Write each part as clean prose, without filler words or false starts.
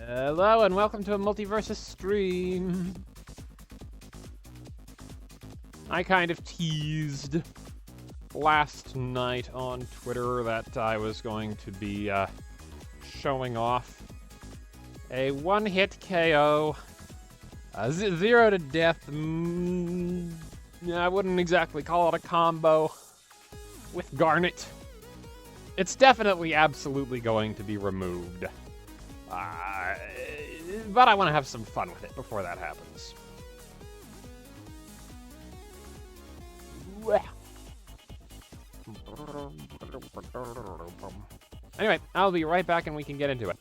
Hello and welcome to a Multiversus stream. I kind of teased last night on Twitter that I was going to be showing off a one-hit KO, 0 to death. I wouldn't exactly call it a combo with Garnet. It's definitely absolutely going to be removed. But I want to have some fun with it before that happens. Anyway, I'll be right back and we can get into it.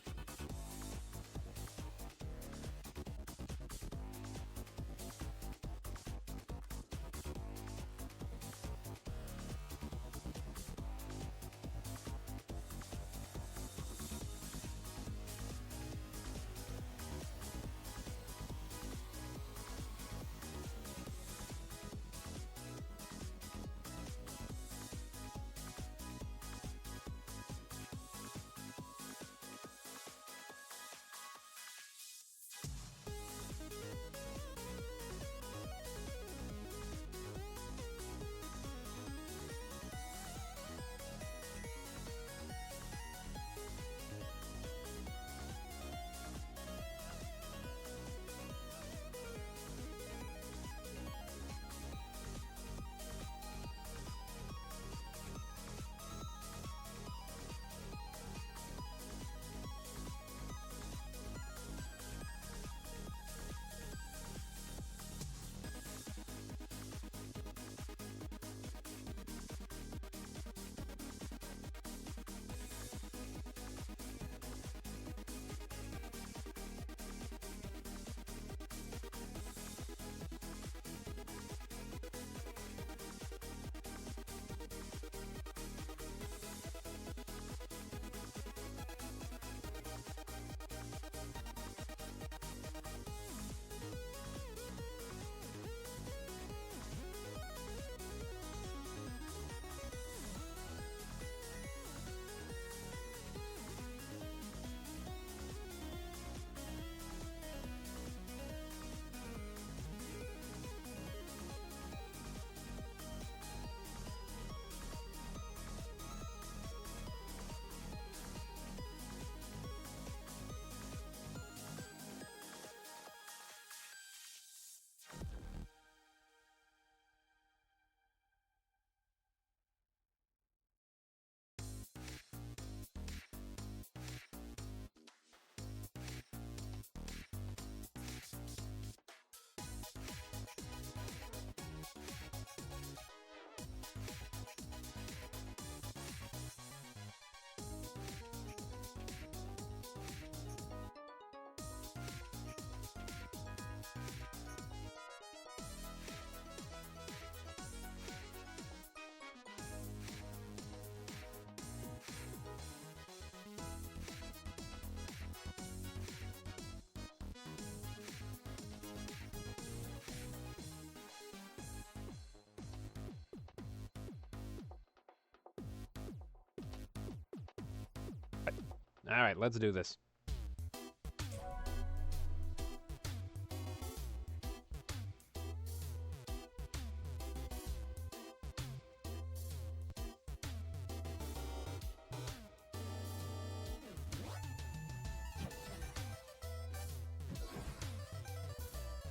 All right, let's do this.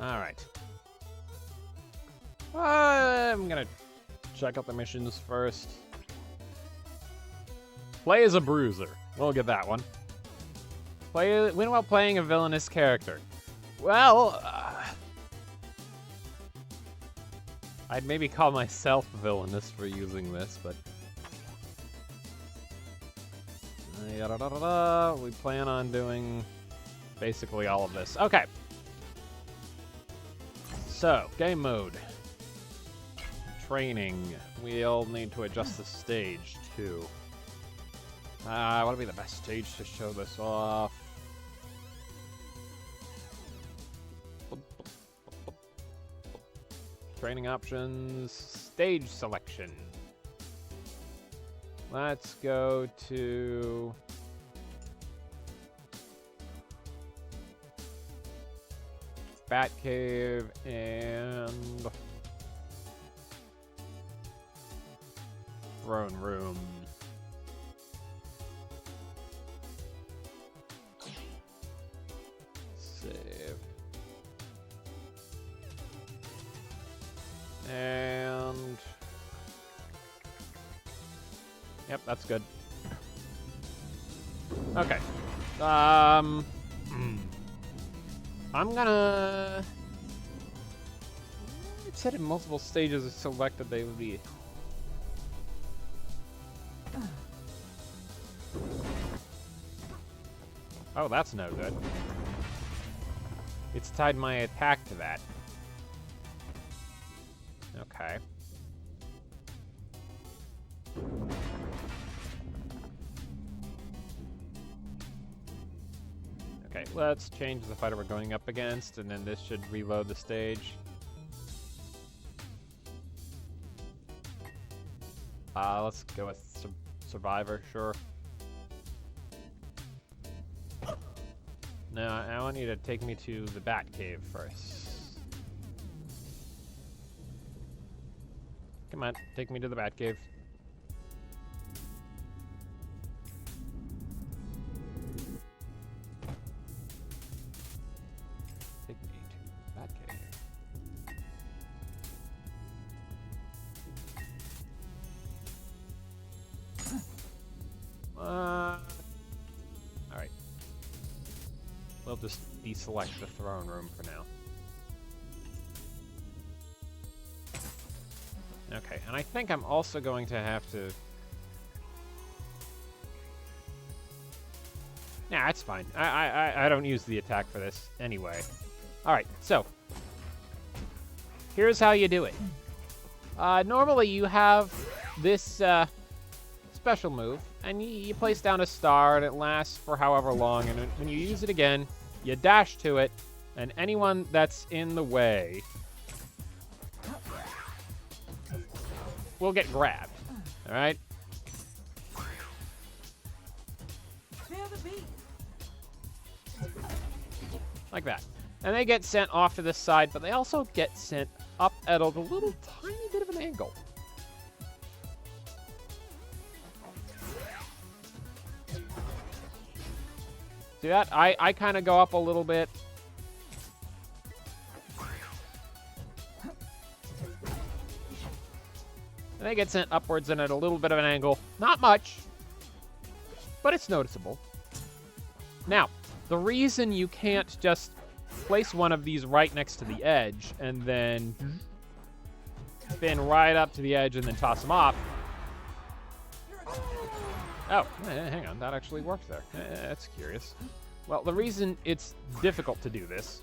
All right. I'm gonna check out the missions first. Play as a bruiser. We'll get that one. Win while playing a villainous character. Well, I'd maybe call myself villainous for using this, but... We plan on doing basically all of this. Okay. So, game mode. Training. We'll need to adjust the stage, too. What would be the best stage to show this off? Training options, stage selection. Let's go to Batcave and throne room. Save. And yep, that's good. Okay. I'm gonna. It said in multiple stages of selected they would be. Oh, that's no good. It's tied my attack to that. Okay. Okay, let's change the fighter we're going up against, and then this should reload the stage. Let's go with Survivor, sure. No, I want you to take me to the Batcave first. Come on, take me to the Batcave. Take me to the Batcave. Alright. We'll just deselect the throne room for now. Okay, and I think I'm also going to have to... Nah, it's fine. I don't use the attack for this anyway. Alright, so. Here's how you do it. Normally you have this special move, and you place down a star, and it lasts for however long, and when you use it again, you dash to it, and anyone that's in the way will get grabbed. All right? Like that. And they get sent off to the side, but they also get sent up at a little tiny bit of an angle. See that? I kind of go up a little bit. And they get sent upwards and at a little bit of an angle. Not much, but it's noticeable. Now, the reason you can't just place one of these right next to the edge and then spin right up to the edge and then toss them off. Oh, hang on. That actually worked there. That's curious. Well, the reason it's difficult to do this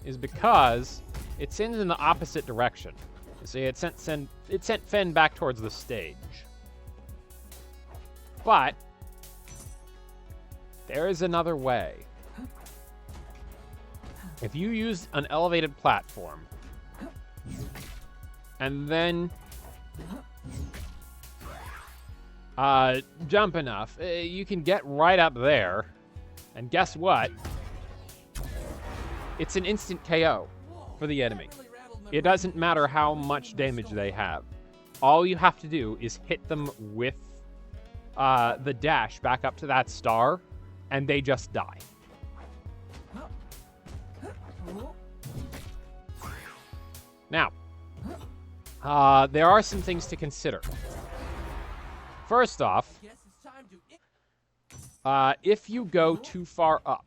is because it sends in the opposite direction. You see, it sent Finn back towards the stage. But there is another way. If you use an elevated platform and then jump enough, you can get right up there, and guess what? It's an instant KO for the enemy. It doesn't matter how much damage they have. All you have to do is hit them with the dash back up to that star, and they just die. Now, there are some things to consider. First off, if you go too far up,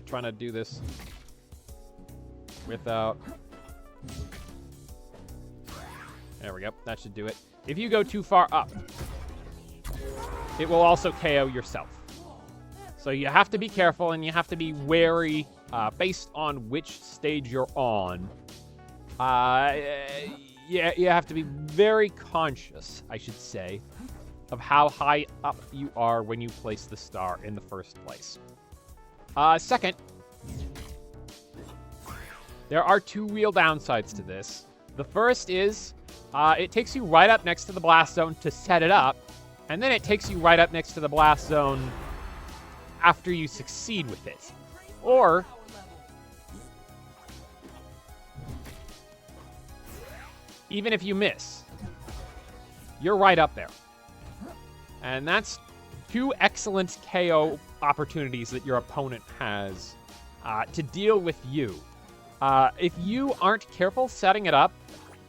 trying to do this without... There we go. That should do it. If you go too far up, it will also KO yourself. So you have to be careful, and you have to be wary based on which stage you're on. Yeah, you have to be very conscious, I should say, of how high up you are when you place the star in the first place. Second, there are two real downsides to this. The first is it takes you right up next to the blast zone to set it up, And then it takes you right up next to the blast zone after you succeed with it. Or even if you miss, you're right up there. And that's 2 excellent KO opportunities that your opponent has to deal with you. If you aren't careful setting it up,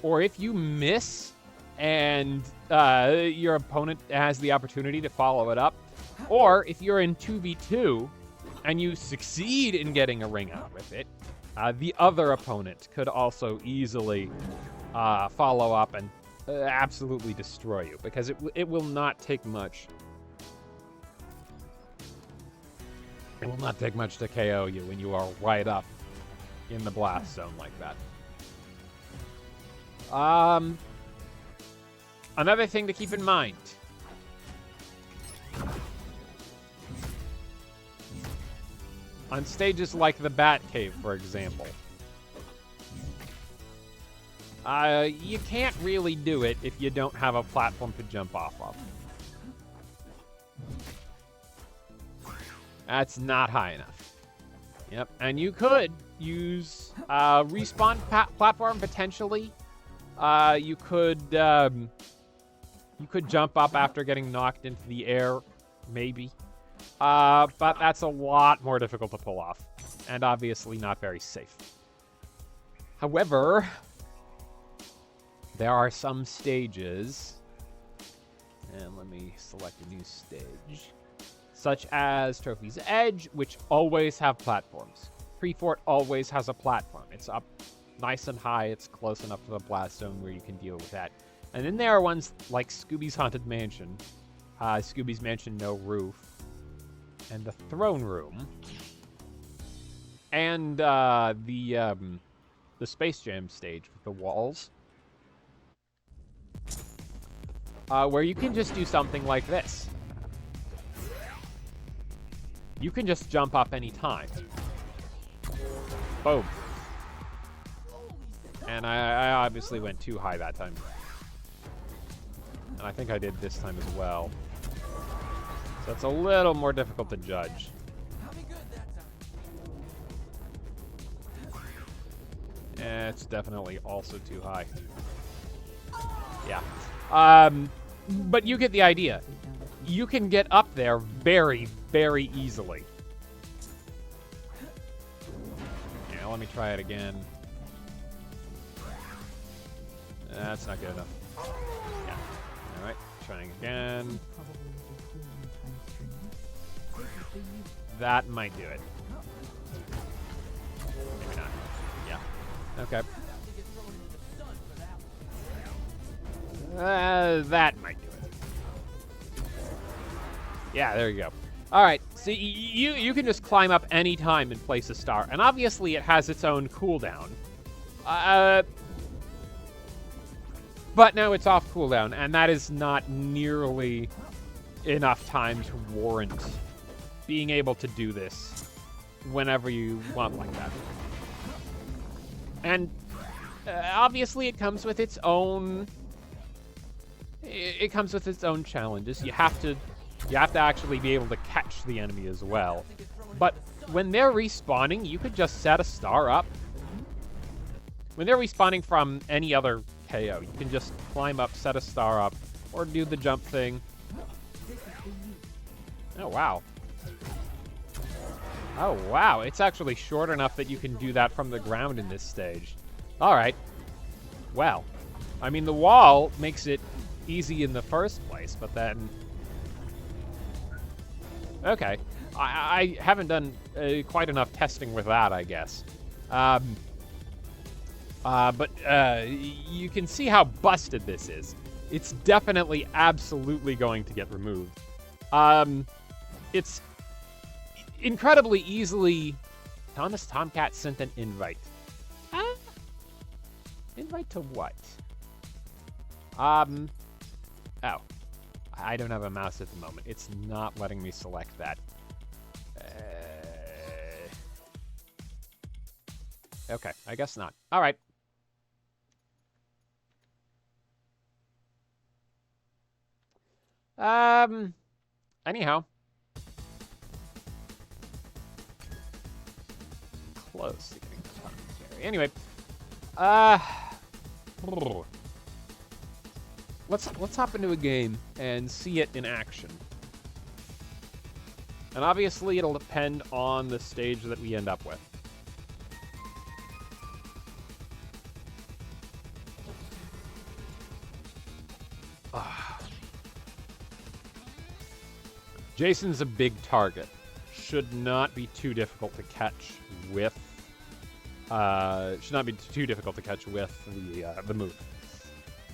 or if you miss and your opponent has the opportunity to follow it up, or if you're in 2v2 and you succeed in getting a ring out with it, the other opponent could also easily follow up and absolutely destroy you, because it will not take much. It will not take much to KO you when you are right up in the blast zone like that. Another thing to keep in mind. On stages like the Bat Cave, for example, you can't really do it if you don't have a platform to jump off of. That's not high enough. Yep, and you could use respawn platform potentially. You could jump up after getting knocked into the air, maybe. But that's a lot more difficult to pull off, and obviously not very safe. However, there are some stages, and let me select a new stage, such as Trophy's Edge, which always have platforms. Pre-Fort always has a platform. It's up nice and high. It's close enough to the blast zone where you can deal with that. And then there are ones like Scooby's Haunted Mansion, Scooby's Mansion No Roof, and the Throne Room, and the Space Jam stage with the walls, where you can just do something like this. You can just jump up any time. Boom. And I obviously went too high that time. And I think I did this time as well. So it's a little more difficult to judge. It's definitely also too high. Yeah. But you get the idea. You can get up there very, very easily. Yeah, let me try it again. That's not good enough. Yeah. Alright, trying again. That might do it. Maybe not. Yeah. Okay. That might do it. Yeah, there you go. All right, so you can just climb up any time and place a star, and obviously it has its own cooldown. But now it's off cooldown, and that is not nearly enough time to warrant being able to do this whenever you want like that. And obviously it comes with its own... It comes with its own challenges. You have to actually be able to catch the enemy as well. But when they're respawning, you could just set a star up. When they're respawning from any other KO, you can just climb up, set a star up, or do the jump thing. Oh, wow. Oh, wow. It's actually short enough that you can do that from the ground in this stage. All right. Well, I mean, the wall makes it easy in the first place, but then... Okay. I haven't done quite enough testing with that, I guess. But you can see how busted this is. It's definitely absolutely going to get removed. It's incredibly easily... Thomas Tomcat sent an invite. Invite to what? Oh. I don't have a mouse at the moment. It's not letting me select that. Okay, I guess not. All right. Anyhow. Close to getting the commentary. Anyway, let's hop into a game and see it in action. And obviously, it'll depend on the stage that we end up with. Jason's a big target. Should not be too difficult to catch with. Should not be too difficult to catch with the move.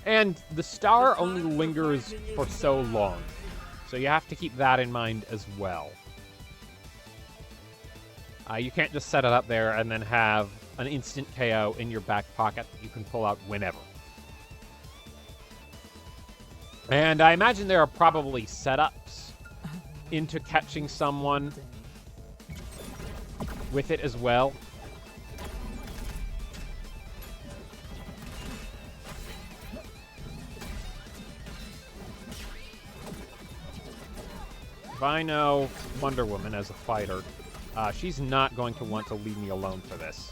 And the star only lingers for so long, so you have to keep that in mind as well. You can't just set it up there and then have an instant KO in your back pocket that you can pull out whenever. And I imagine there are probably setups into catching someone with it as well. If I know Wonder Woman as a fighter, she's not going to want to leave me alone for this.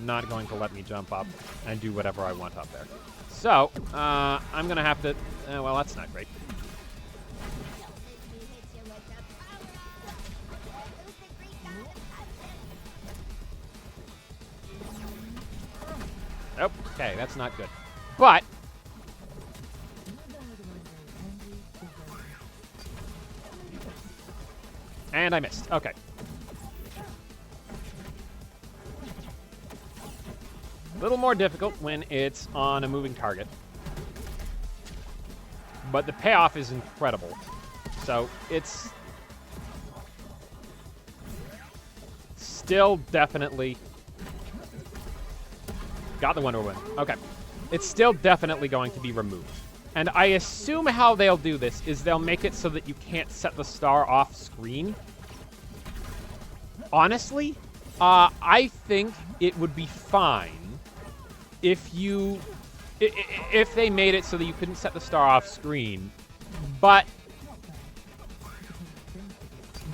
Not going to let me jump up and do whatever I want up there. So, I'm going to have to... well, that's not great. Nope. Okay, that's not good. But... and I missed. Okay. A little more difficult when it's on a moving target. But the payoff is incredible. So it's still definitely... got the Wonder Woman. Okay. It's still definitely going to be removed. And I assume how they'll do this is they'll make it so that you can't set the star off screen. Honestly, I think it would be fine if they made it so that you couldn't set the star off screen, but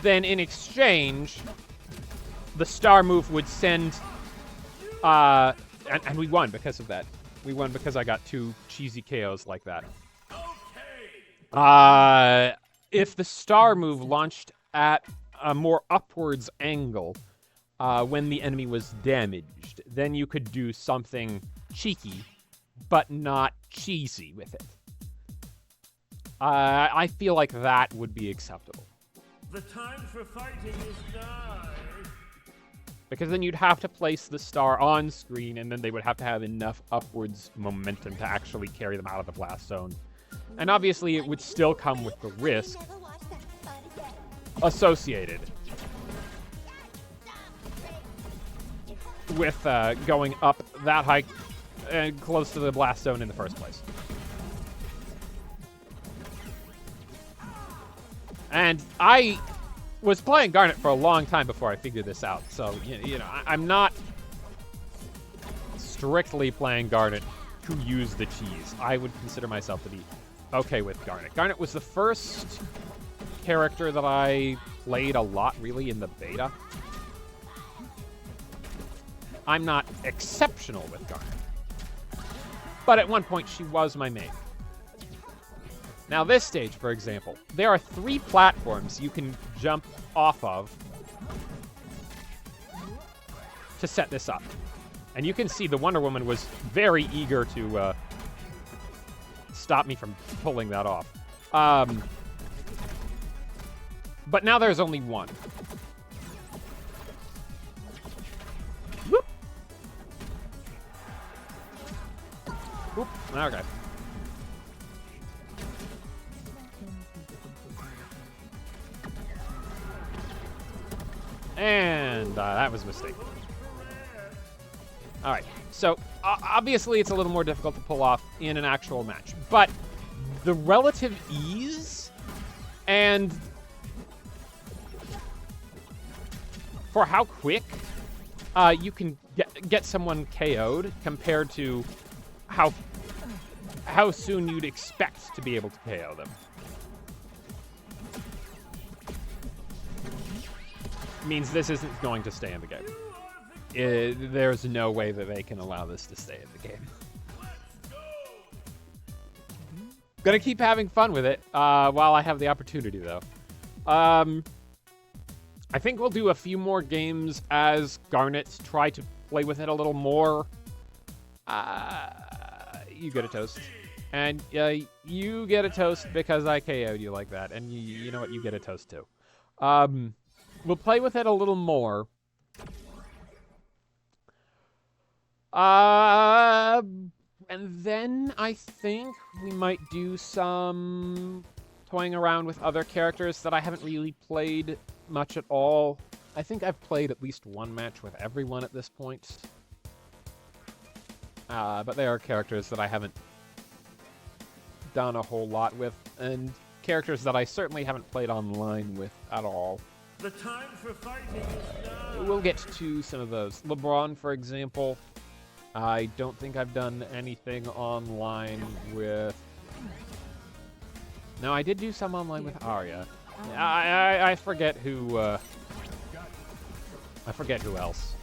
then in exchange, the star move would send, and we won because of that. We won because I got 2 cheesy KOs like that. If the star move launched at a more upwards angle when the enemy was damaged, then you could do something cheeky, but not cheesy with it. I feel like that would be acceptable. The time for fighting is nigh. Because then you'd have to place the star on screen, and then they would have to have enough upwards momentum to actually carry them out of the blast zone. And obviously, it would still come with the risk associated with going up that high and close to the blast zone in the first place. And I was playing Garnet for a long time before I figured this out. So, you know, I'm not strictly playing Garnet to use the cheese. I would consider myself to be okay with Garnet. Garnet was the first character that I played a lot, really, in the beta. I'm not exceptional with Garnet. But at one point, she was my main. Now, this stage, for example, there are 3 platforms you can jump off of to set this up. And you can see the Wonder Woman was very eager to stop me from pulling that off. But now there's only 1. Whoop. Whoop. Okay. And that was a mistake. All right, so obviously it's a little more difficult to pull off in an actual match, but the relative ease and for how quick you can get someone KO'd compared to how how soon you'd expect to be able to KO them. Means this isn't going to stay in the game. There's no way that they can allow this to stay in the game. Gonna keep having fun with it while I have the opportunity, though. I think we'll do a few more games as Garnet, try to play with it a little more. You get a toast. And you get a toast because I KO'd you like that. And you know what? You get a toast, too. We'll play with it a little more. And then I think we might do some toying around with other characters that I haven't really played much at all. I think I've played at least one match with everyone at this point. But they are characters that I haven't done a whole lot with, and characters that I certainly haven't played online with at all. The time for fighting is now. We'll get to some of those. LeBron, for example. I don't think I've done anything online with... No, I did do some online with Arya. I forget who... I forget who else.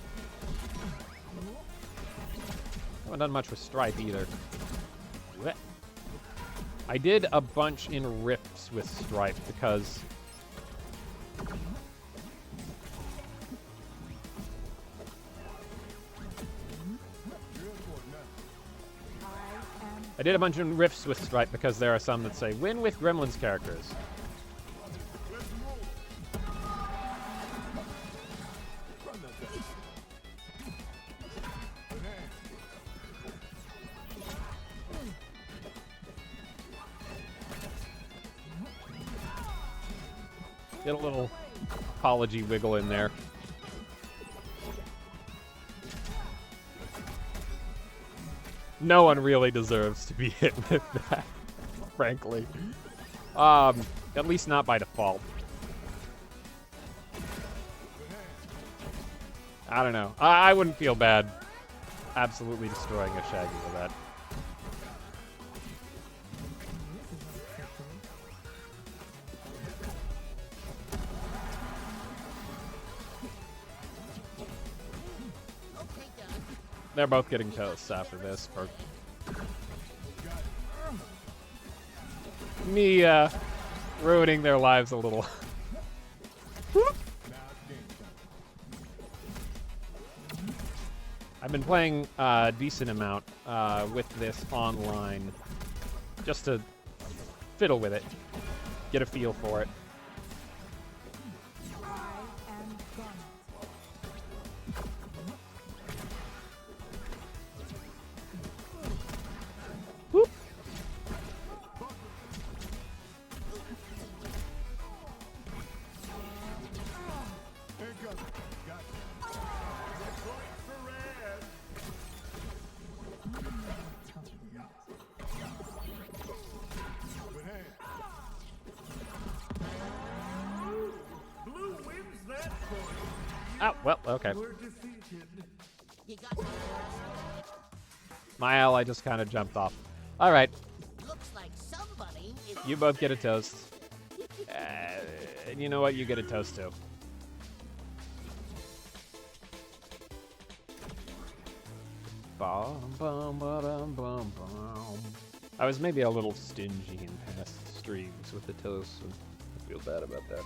I haven't done much with Stripe either. Blech. I did a bunch in Rifts with Stripe because... I did a bunch of Rifts with Stripe because there are some that say, win with Gremlins characters. Get a little apology wiggle in there. No one really deserves to be hit with that, frankly. At least not by default. I don't know. I wouldn't feel bad absolutely destroying a Shaggy with that. They're both getting toasts after this for me ruining their lives a little. I've been playing a decent amount with this online just to fiddle with it, get a feel for it. Oh, well, okay. My ally just kind of jumped off. All right. Looks like somebody is... You both get a toast. And you know what? You get a toast too. Bum, bum, ba-dum, bum, bum. I was maybe a little stingy in past streams with the toast, so I feel bad about that.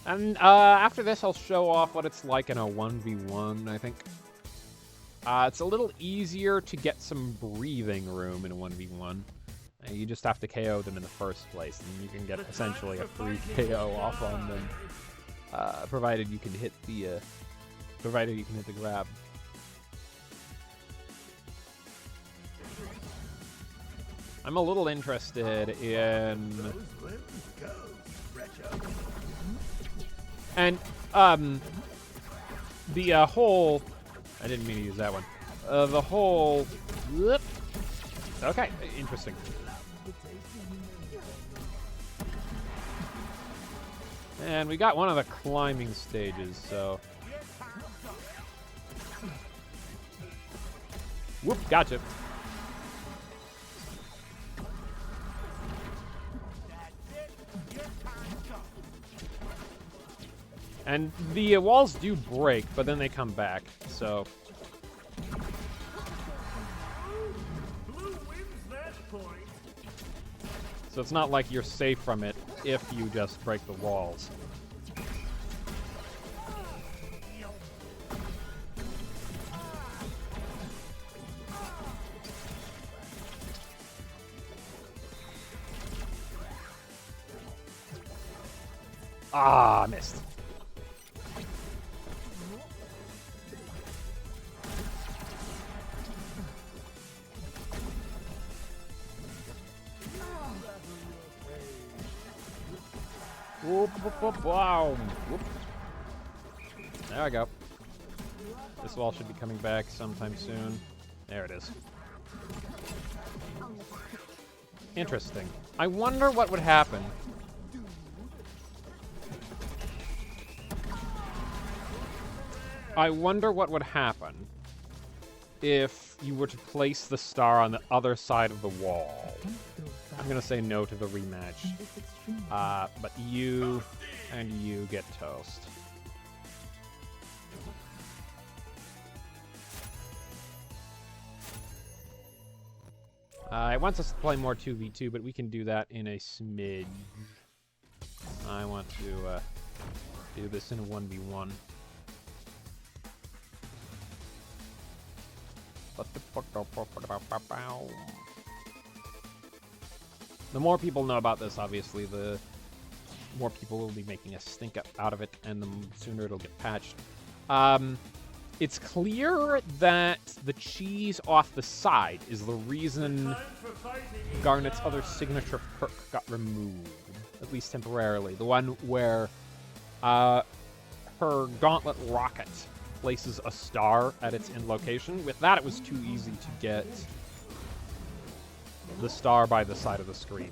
And after this, I'll show off what it's like in a 1v1, I think. It's a little easier to get some breathing room in a 1v1. You just have to KO them in the first place, and you can get essentially a free KO off on them, provided you can hit the grab. I'm a little interested in... And, the whole... I didn't mean to use that one. The whole... Whoop. Okay, interesting. And we got one of the climbing stages, so... Whoop, gotcha. And the walls do break, but then they come back, so... Blue wins that point. So it's not like you're safe from it if you just break the walls. Ah, missed. Whoop, whoop, whoop, wow. Whoop. There I go. This wall should be coming back sometime soon. There it is. Interesting. I wonder what would happen. I wonder what would happen if you were to place the star on the other side of the wall. I'm gonna say no to the rematch. But you and you get toast. It wants us to play more 2v2, but we can do that in a smidge. I want to do this in a 1v1. The more people know about this, obviously, the more people will be making a stink out of it, and the sooner it'll get patched. It's clear that the cheese off the side is the reason Garnet's other signature perk got removed, at least temporarily. The one where her gauntlet rocket places a star at its end location. With that, it was too easy to get the star by the side of the screen.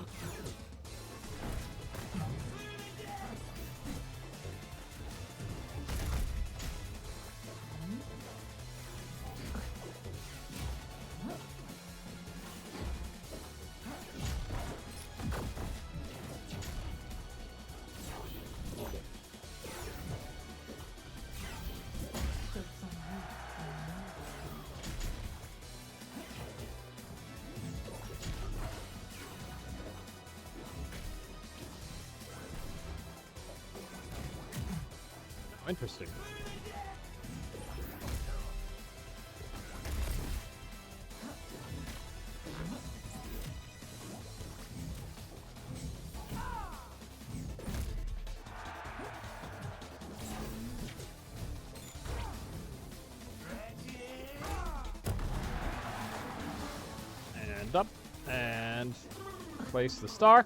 Interesting. And up, and place the star.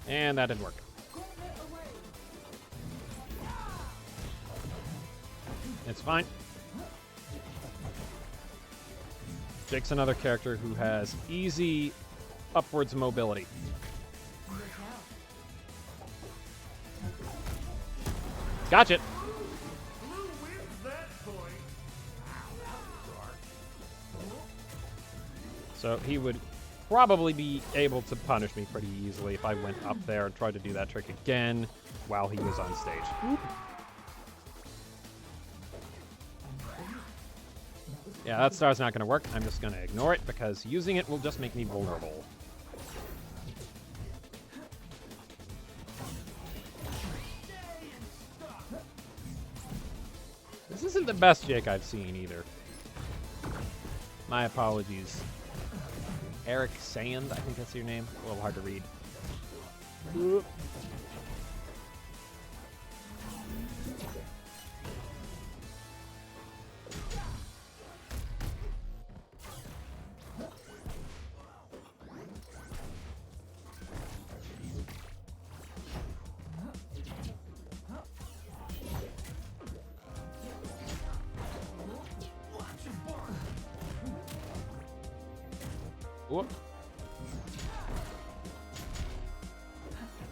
And that didn't work. It's fine. Jake's another character who has easy upwards mobility. Gotcha. Blue wins that point. So he would probably be able to punish me pretty easily if I went up there and tried to do that trick again while he was on stage. Yeah, that star's not going to work. I'm just going to ignore it because using it will just make me vulnerable. This isn't the best Jake I've seen either. My apologies. Eric Sand, I think that's your name. A little hard to read. Whoop.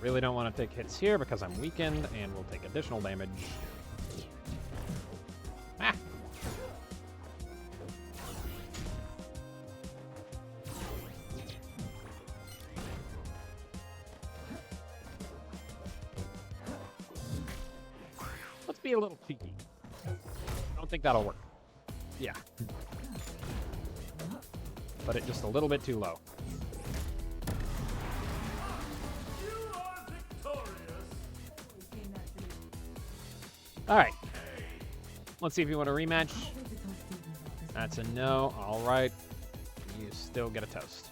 Really don't want to take hits here because I'm weakened and will take additional damage. be a little cheeky. I don't think that'll work. Yeah. Put it just a little bit too low. You are victorious. All right. Let's see if you want a rematch. That's a no. All right. You still get a toast.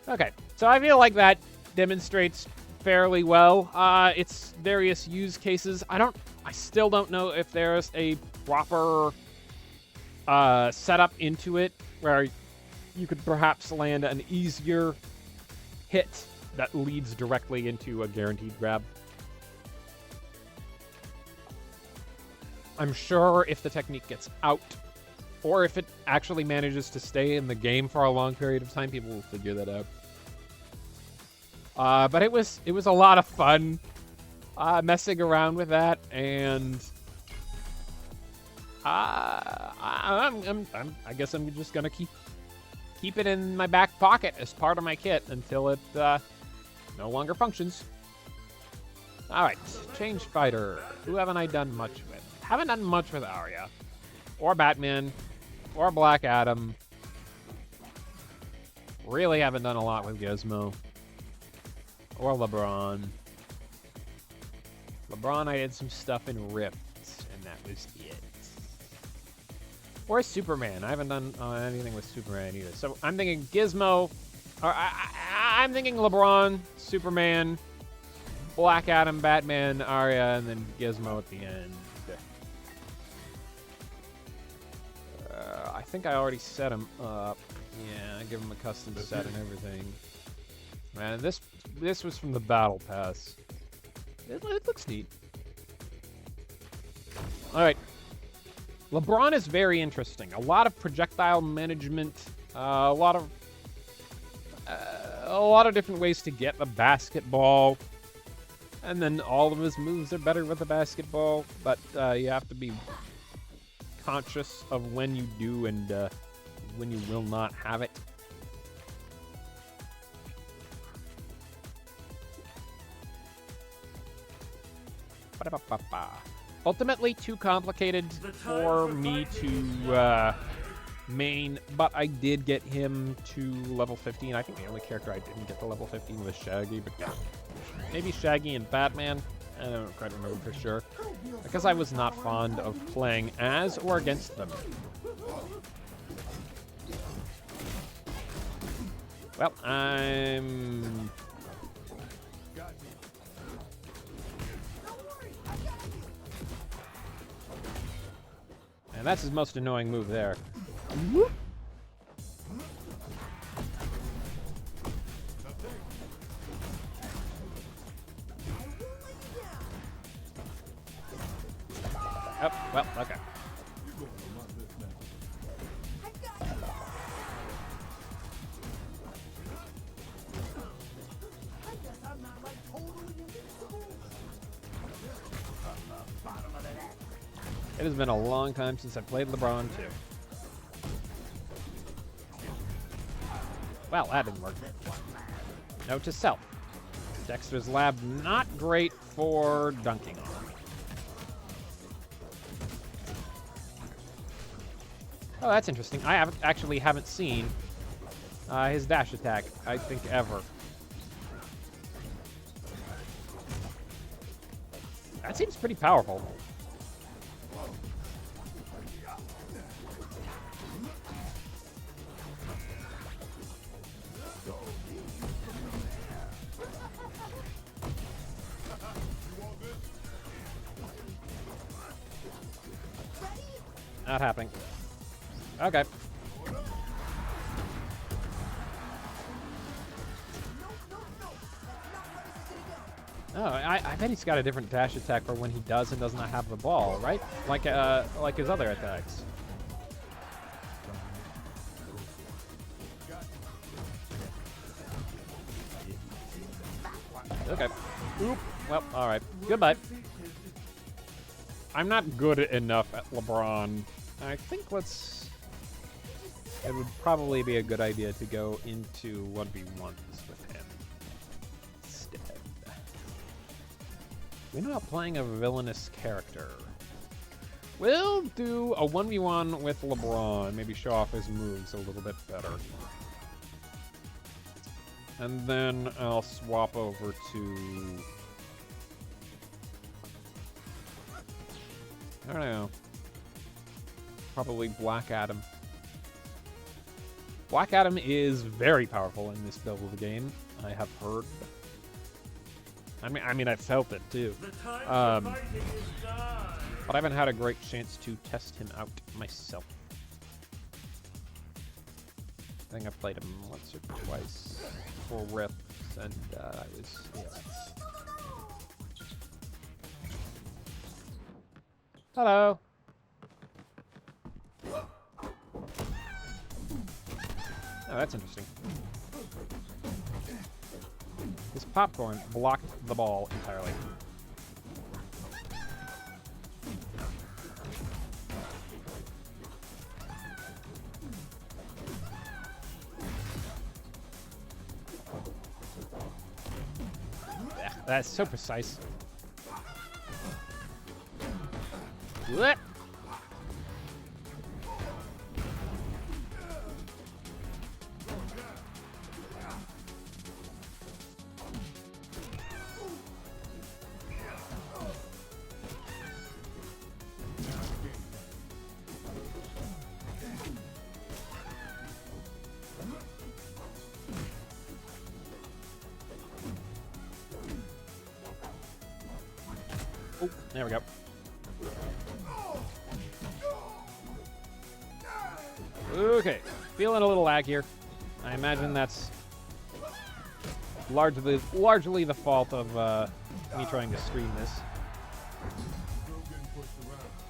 Okay. So I feel like that demonstrates fairly well its various use cases. I still don't know if there's a proper setup into it where you could perhaps land an easier hit that leads directly into a guaranteed grab. I'm sure if the technique gets out, or if it actually manages to stay in the game for a long period of time, people will figure that out. But it was a lot of fun messing around with that, and I guess I'm just gonna keep it in my back pocket as part of my kit until it no longer functions. All right, change fighter. Who haven't I done much with? Haven't done much with Arya, or Batman, or Black Adam. Really haven't done a lot with Gizmo. Or LeBron. LeBron, I did some stuff in Rifts, and that was it. Or Superman. I haven't done anything with Superman either. So I'm thinking Gizmo, or I'm thinking LeBron, Superman, Black Adam, Batman, Arya, and then Gizmo at the end. I think I already set him up. Yeah, I give him a custom set and everything. Man, this was from the Battle Pass. It looks neat. All right. LeBron is very interesting. A lot of projectile management, a lot of different ways to get the basketball, and then all of his moves are better with the basketball. But you have to be conscious of when you do and when you will not have it. Ultimately, too complicated for me to main, but I did get him to level 15. I think the only character I didn't get to level 15 was Shaggy, but yeah. Maybe Shaggy and Batman. I don't quite remember for sure. Because I was not fond of playing as or against them. Well, I'm... And that's his most annoying move there. Oh, well, okay. It has been a long time since I played LeBron too. Well, that didn't work. Note to self. Dexter's Lab, not great for dunking on. Oh, that's interesting. I actually haven't seen his dash attack, I think, ever. That seems pretty powerful. Not happening. Okay. Oh, I bet he's got a different dash attack for when he does and does not have the ball, right? Like his other attacks. Okay. Oop. Well, all right. Goodbye. I'm not good enough at LeBron. I think it would probably be a good idea to go into 1v1s with him instead. We're not playing a villainous character. We'll do a 1v1 with LeBron. Maybe show off his moves a little bit better. And then I'll swap over to... I don't know. Probably Black Adam. Black Adam is very powerful in this build of the game, I have heard. I mean, I felt it too. But I haven't had a great chance to test him out myself. I think I played him once or twice for Rift, and I was... Yeah. Hello. Oh, that's interesting. This popcorn blocked the ball entirely. That's so precise. What? Oh, there we go. Okay, feeling a little lag here. I imagine that's largely the fault of me trying to stream this.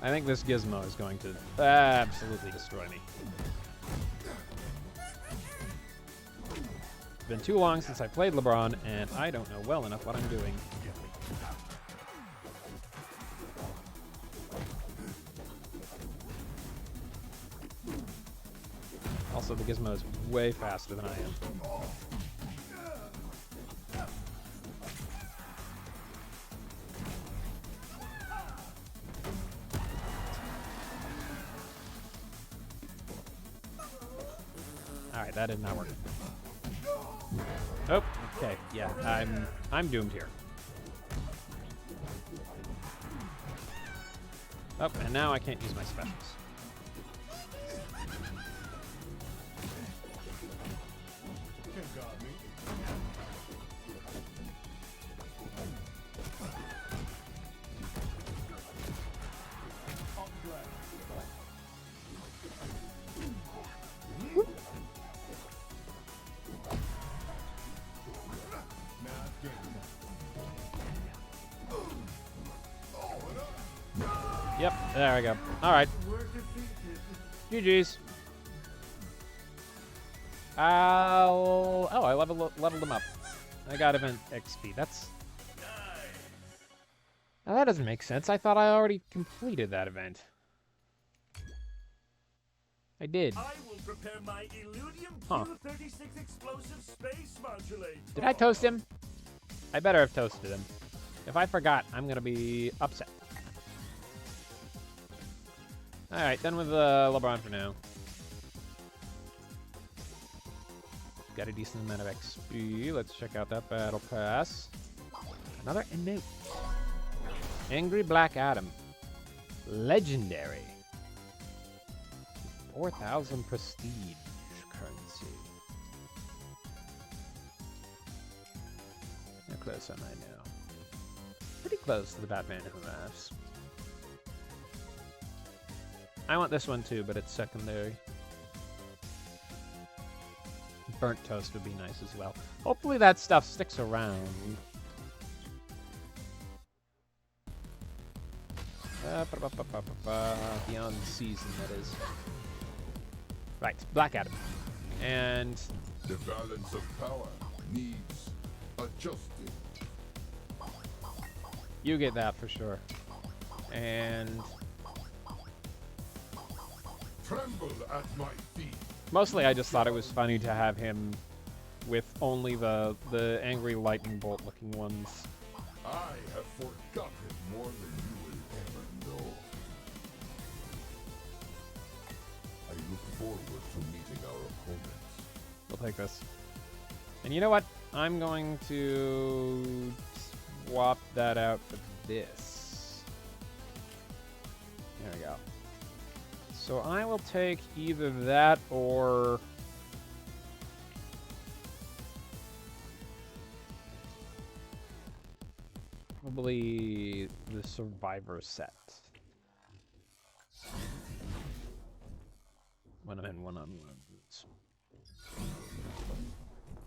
I think this gizmo is going to absolutely destroy me. It's been too long since I played LeBron, and I don't know well enough what I'm doing. Also, the gizmo is way faster than I am. Alright, that did not work. Oh, okay, yeah, I'm doomed here. Oh, and now I can't use my specials. Yep, there we go. Alright. GG's. Oh, I leveled them up. I got event XP. That's... Now that doesn't make sense. I thought I already completed that event. I did. I will prepare my Illudium Q36 explosive space modulator. Did I toast him? I better have toasted him. If I forgot, I'm gonna be upset. Alright, done with LeBron for now. Got a decent amount of XP. Let's check out that battle pass. Another emote. Angry Black Adam. Legendary. 4,000 prestige currency. How close am I now? Pretty close to the Batman who laughs. I want this one too, but it's secondary. Burnt toast would be nice as well. Hopefully that stuff sticks around. Beyond season, that is. Right, Black Adam. And... The balance of power needs adjusting. You get that for sure. And... Tremble at my feet. Mostly I just thought it was funny to have him with only the angry lightning bolt looking ones. I have forgotten forward to meeting our opponents. We'll take this. And you know what? I'm going to swap that out for this. There we go. So I will take either that or... probably the Survivor set. When I'm in one-on-ones.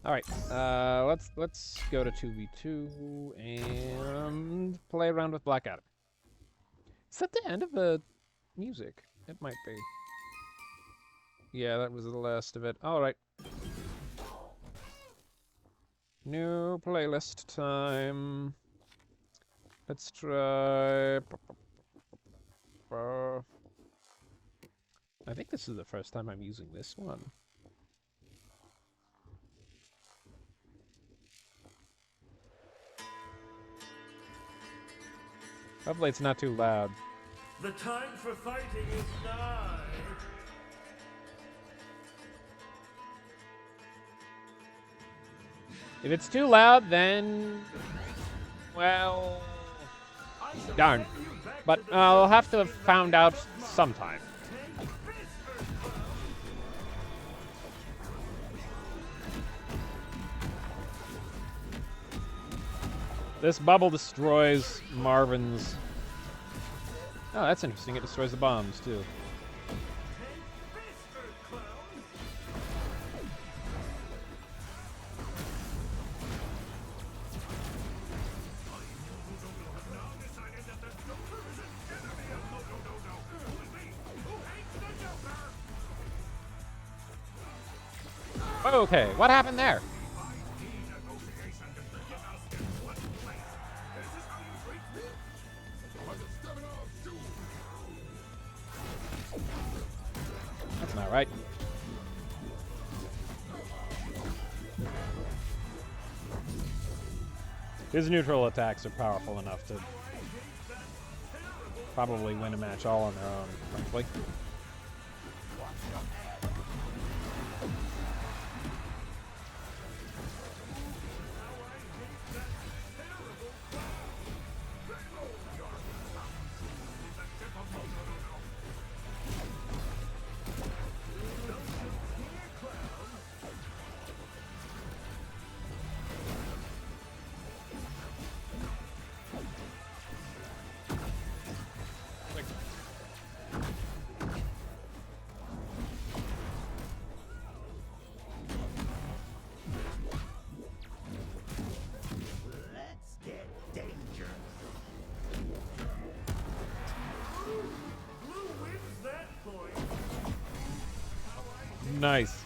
All right, let's go to 2v2 and play around with Black Adam. Is that the end of the music? It might be. Yeah, that was the last of it. All right. New playlist time. Let's try... I think this is the first time I'm using this one. Hopefully it's not too loud. The time for fighting is nigh. If it's too loud, then... well... darn. But I'll have to have found out sometime. This bubble destroys Marvin's... oh, that's interesting. It destroys the bombs, too. Okay, what happened there? That's not right. His neutral attacks are powerful enough to probably win a match all on their own, frankly. Nice.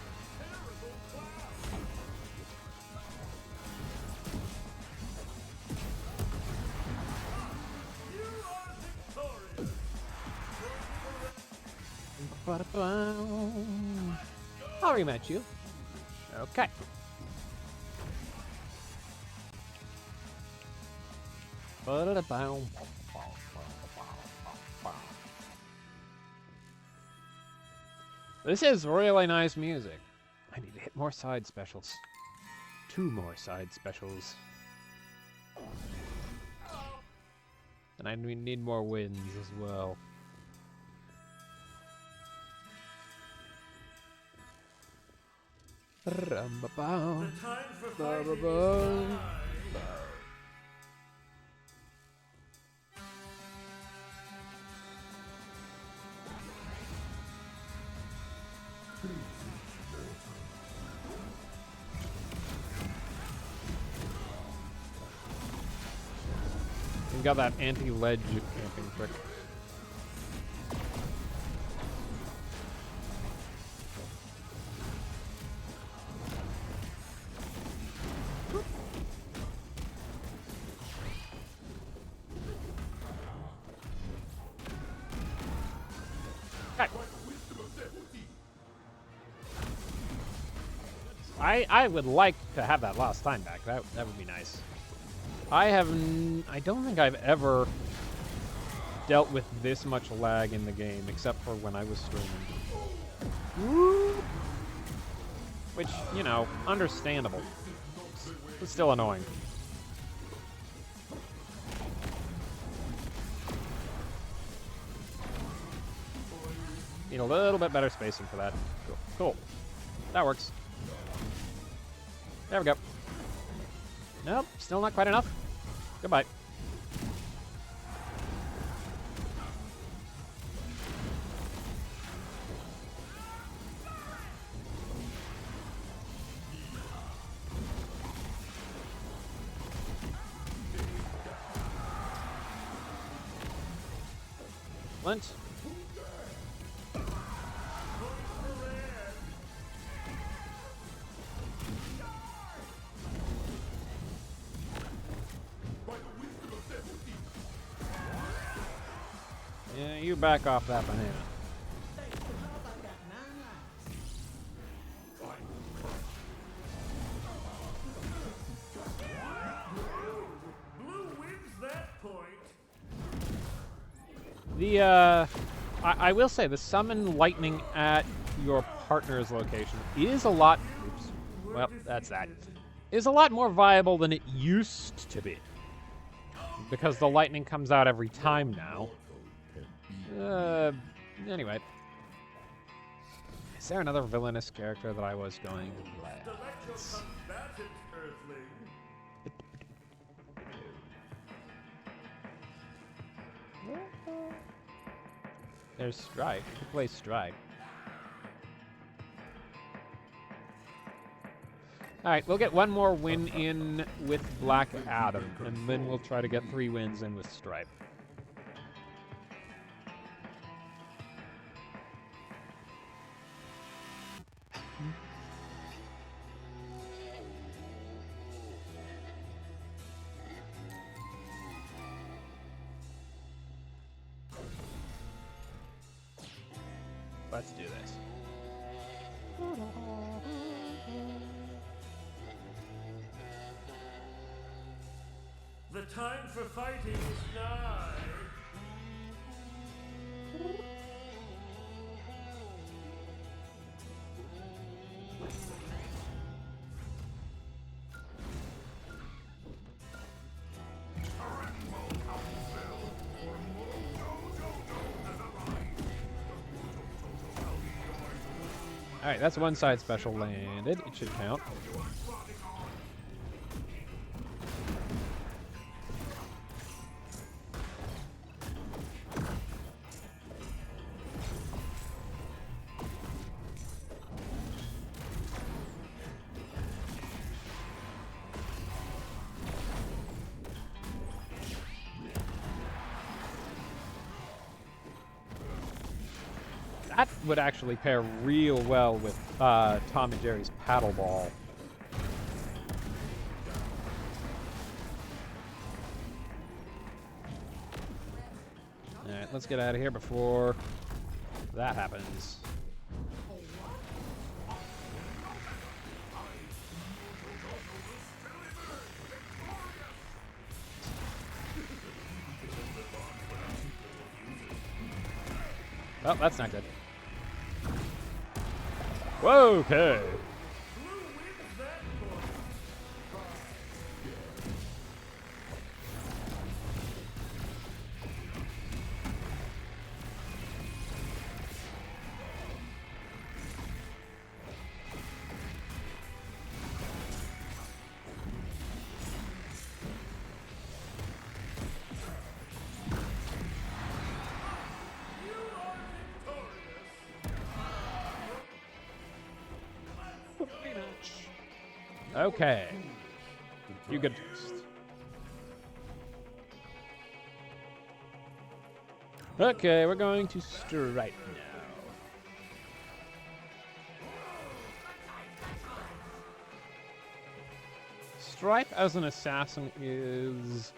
I'll rematch you. Okay. This is really nice music. I need to hit more side specials. 2 more side specials. And I need more wins as well. The time for fighting is nigh. We got that anti-ledge camping trick. I would like to have that lost time back. That would be nice. I don't think I've ever dealt with this much lag in the game, except for when I was streaming. Woo! Which, you know, understandable. But still annoying. Need a little bit better spacing for that. Cool. Cool. That works. There we go. Nope, still not quite enough. Goodbye. Flint. Yeah, you back off that banana. Blue wins that point. I will say the summon lightning at your partner's location is a lot. Oops. Well, that's that. Is a lot more viable than it used to be. Because the lightning comes out every time now. Anyway. Is there another villainous character that I was going to play? Electro-combatant Earthling. There's Stripe. You can play Stripe. Alright, we'll get one more win in with Black Adam, and then we'll try to get 3 wins in with Stripe. Let's do this. The time for fighting is nigh. Alright, that's one side special landed. It should count. That would actually pair real well with Tom and Jerry's paddleball. Alright, let's get out of here before that happens. Oh, that's not good. Whoa, okay. Blue wins that point. Okay. You good first. Okay, we're going to Stripe now. Stripe as an assassin is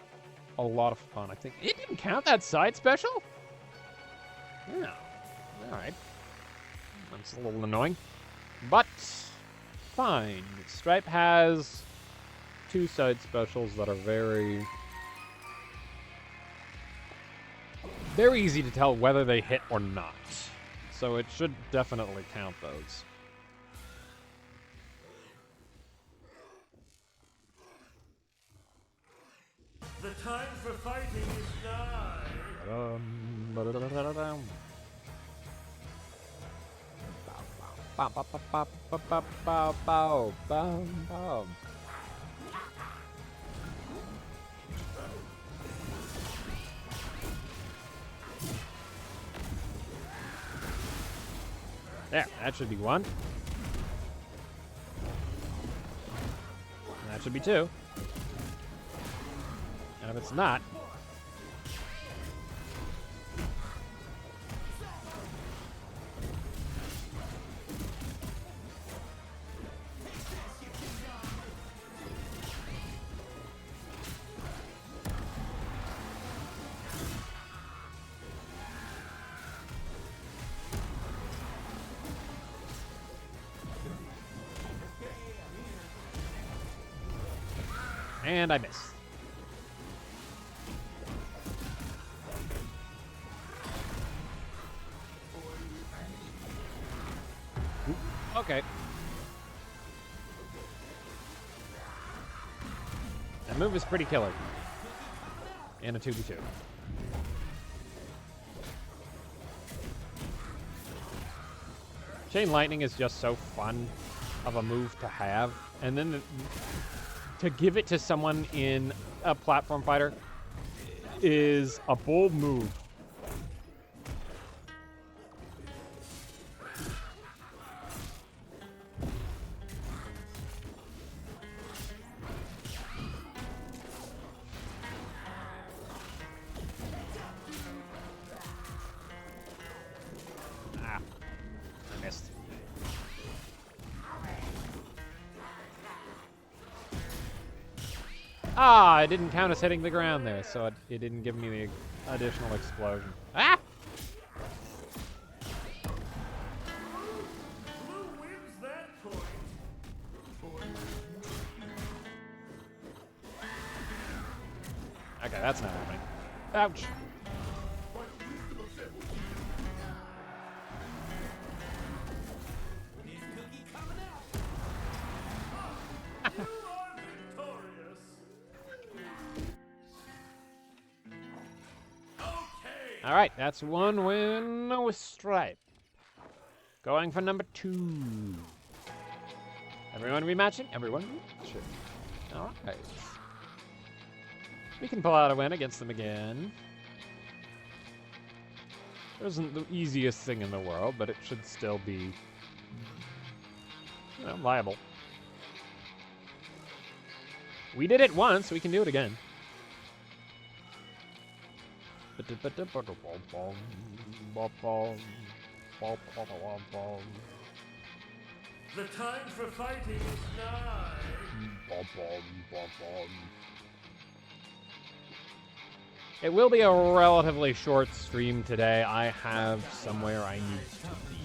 a lot of fun, I think. It didn't count that side special? Yeah. Alright. That's a little annoying. But fine. Stripe has 2 side specials that are very very easy to tell whether they hit or not. So it should definitely count those. The time for fighting is nigh. There, that should be one. And that should be two. And if it's not, and I missed. Okay. That move is pretty killer. And a 2v2. Chain Lightning is just so fun of a move to have. And then to give it to someone in a platform fighter is a bold move. I missed. Ah, it didn't count as hitting the ground there, so it didn't give me the additional explosion. Ah! Who wins that point? Okay, that's not happening. Ouch. You are victorious. Okay. All right, that's one win with Stripe. Going for number 2. Everyone rematching? Everyone rematching. All right. We can pull out a win against them again. It isn't the easiest thing in the world, but it should still be, you know, viable. We did it once, we can do it again. The time for fighting is nigh. It will be a relatively short stream today. I have somewhere I need to be.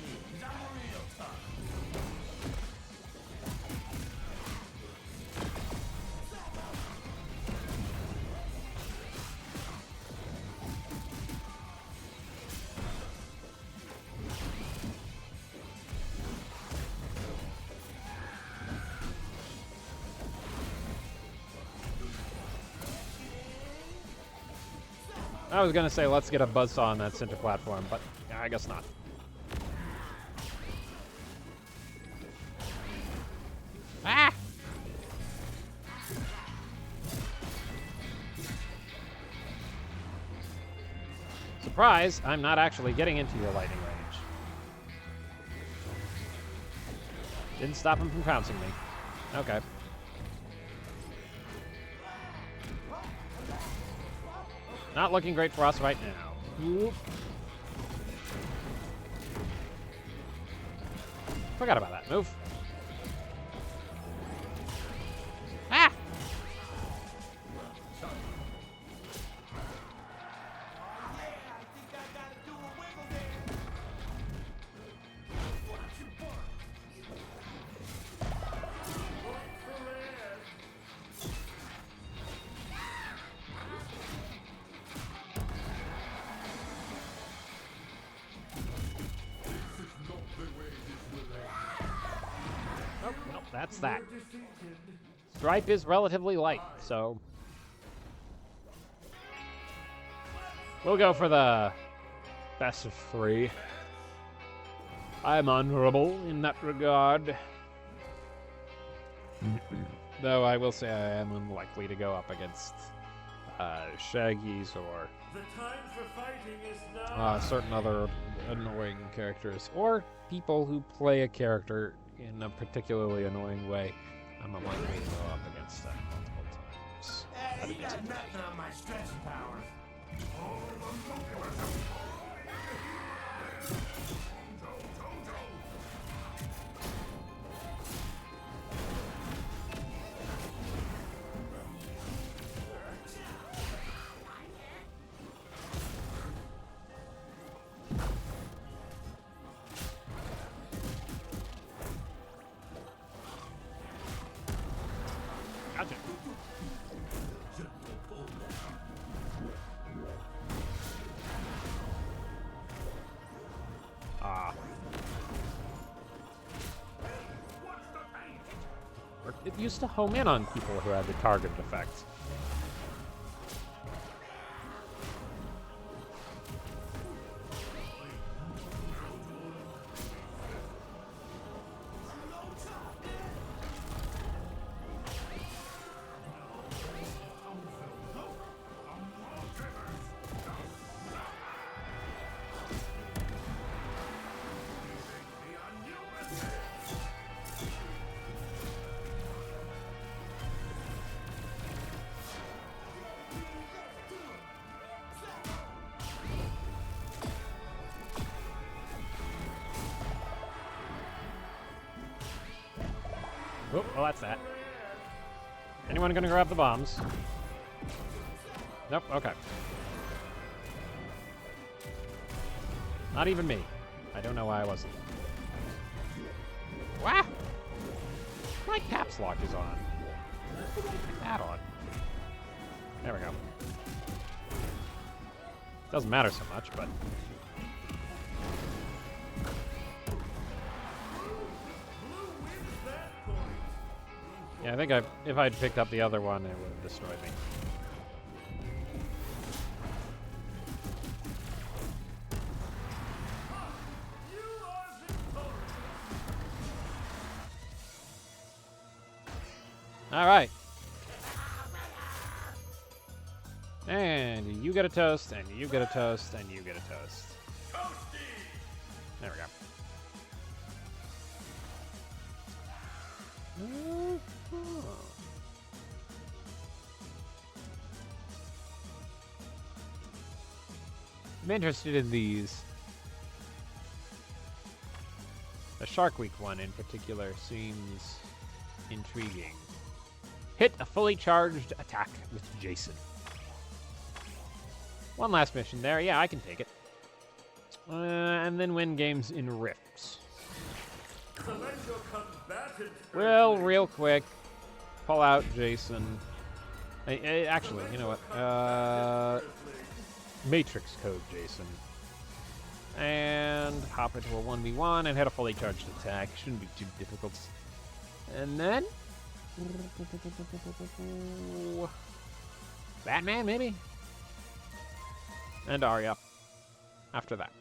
I was gonna say let's get a buzzsaw on that center platform, but I guess not. Ah! Surprise, I'm not actually getting into your lightning range. Didn't stop him from pouncing me. Okay. Not looking great for us right now. Whoop. Forgot about that move. Ah! that's that. Stripe is relatively light, so we'll go for the best of 3. I'm honorable in that regard. Though I will say I am unlikely to go up against Shaggy's or The time for fighting is now. certain other annoying characters, or people who play a character in a particularly annoying way. I'm unlikely to go up against that multiple times. You got nothing on my stretch powers. Gotcha. It used to home in on people who had the targeted effects. Oh, well, that's that. Anyone gonna grab the bombs? Nope, okay. Not even me. I don't know why I wasn't. Wah! My caps lock is on. Put that on. There we go. Doesn't matter so much, but... yeah, I think if I'd picked up the other one, it would have destroyed me. All right. And you get a toast, and you get a toast, and you get a toast. There we go. I'm interested in these. The Shark Week one in particular seems intriguing. Hit a fully charged attack with Jason. One last mission there. Yeah, I can take it. And then win games in Rifts. Well, real quick, pull out Jason. Actually, you know what? Matrix code Jason. And hop into a 1v1 and hit a fully charged attack. Shouldn't be too difficult. And then... Batman, maybe? And Arya. After that.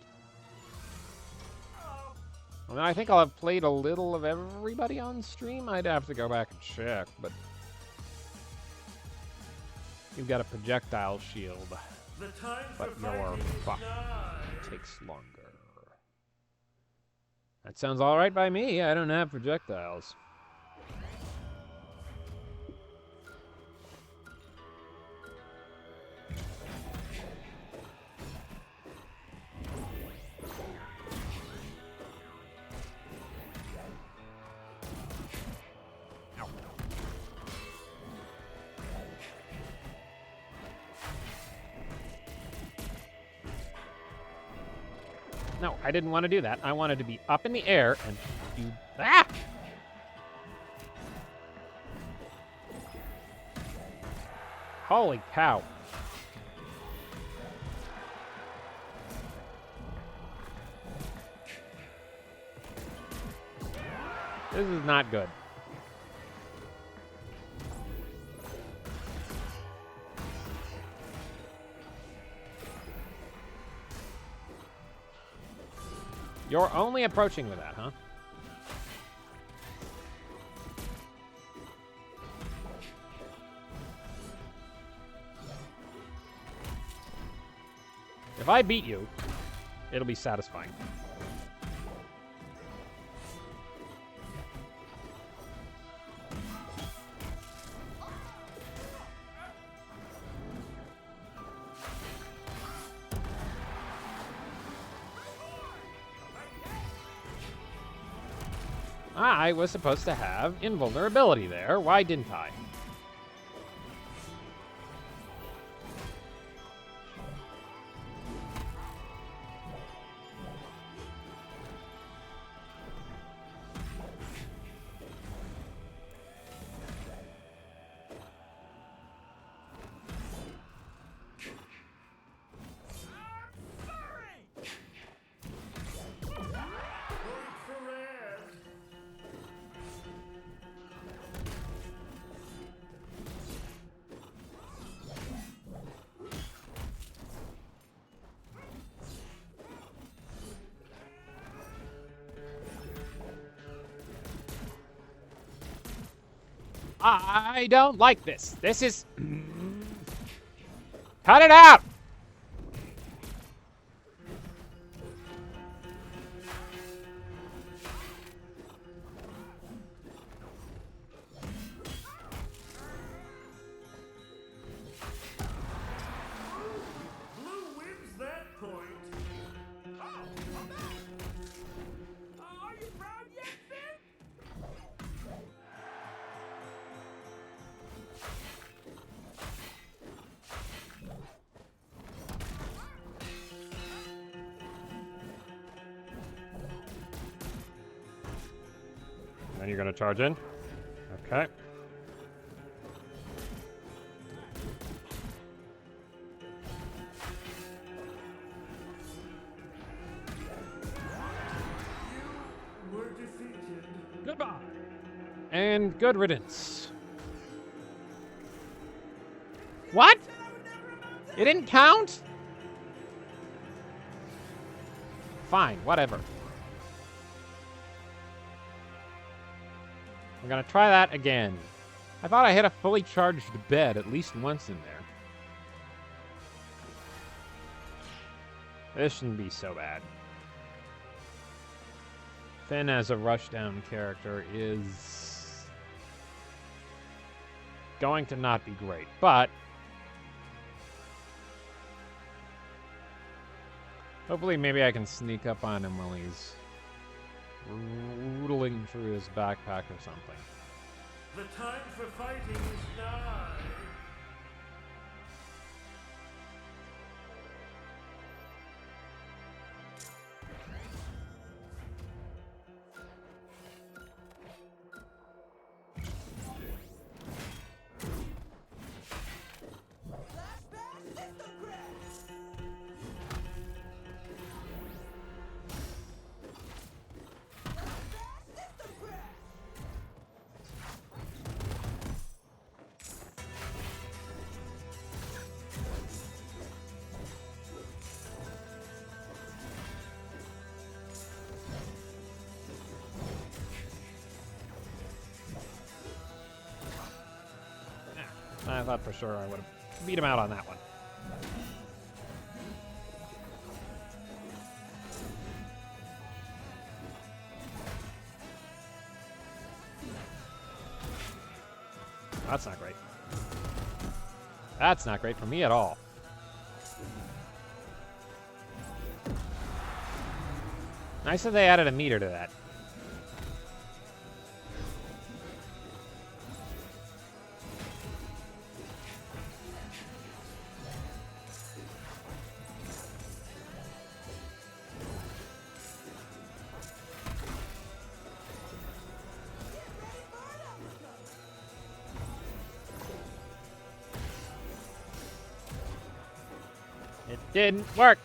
Well, then I think I'll have played a little of everybody on stream. I'd have to go back and check, but... you've got a projectile shield. But your buff takes longer. That sounds alright by me. I don't have projectiles. No, I didn't want to do that. I wanted to be up in the air and do... Ah! Holy cow. This is not good. You're only approaching with that, huh? If I beat you, it'll be satisfying. I was supposed to have invulnerability there. Why didn't I? I don't like this. This is... Cut it out! Blue wins that point. Oh, I'm back. Are you proud yet, Finn? Then you're gonna charge in. Okay. We're defeated. Goodbye. And good riddance. What? It didn't count? Fine, whatever. I'm gonna try that again. I thought I hit a fully charged bed at least once in there. This shouldn't be so bad. Finn as a rushdown character is going to not be great, but hopefully maybe I can sneak up on him while he's rootling through his backpack or something. The time for fighting is nigh. I thought for sure I would have beat him out on that one. That's not great. That's not great for me at all. Nice that they added a meter to that. It didn't work.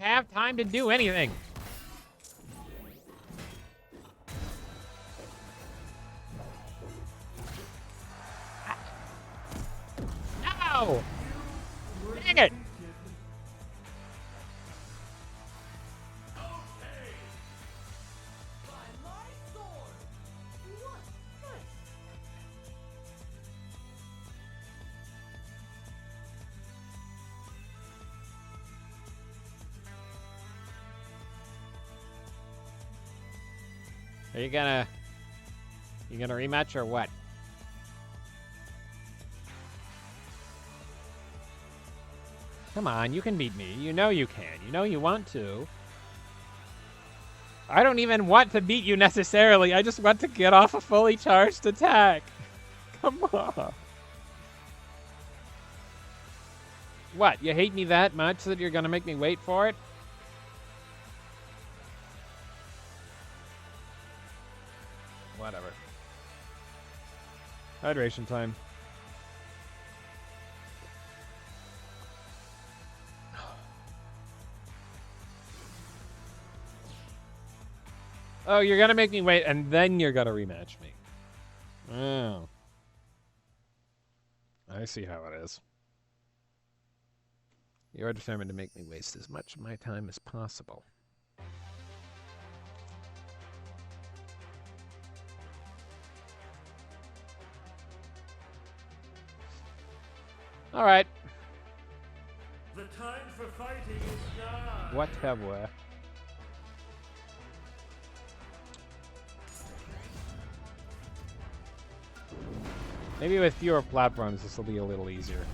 have time to do anything. No! Dang it! Are you gonna rematch or what? Come on, you can beat me. You know you can. You know you want to. I don't even want to beat you necessarily. I just want to get off a fully charged attack. Come on. What, you hate me that much that you're gonna make me wait for it? Whatever. Hydration time. Oh, you're gonna make me wait, and then you're gonna rematch me. Oh. I see how it is. You're determined to make me waste as much of my time as possible. All right. The time for fighting is nigh. Whatever. Maybe with fewer platforms, this will be a little easier.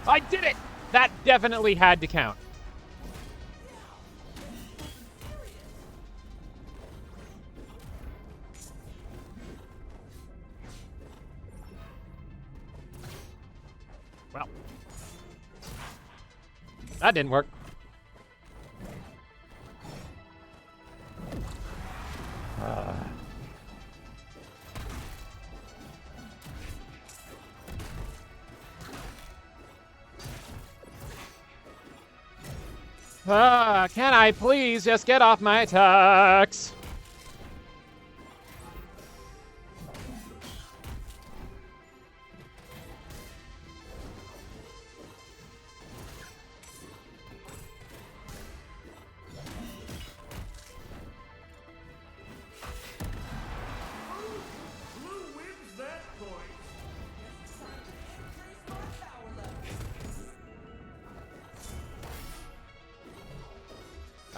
I did it! That definitely had to count. Well. That didn't work. Can I please just get off my attacks? Blue wins that point.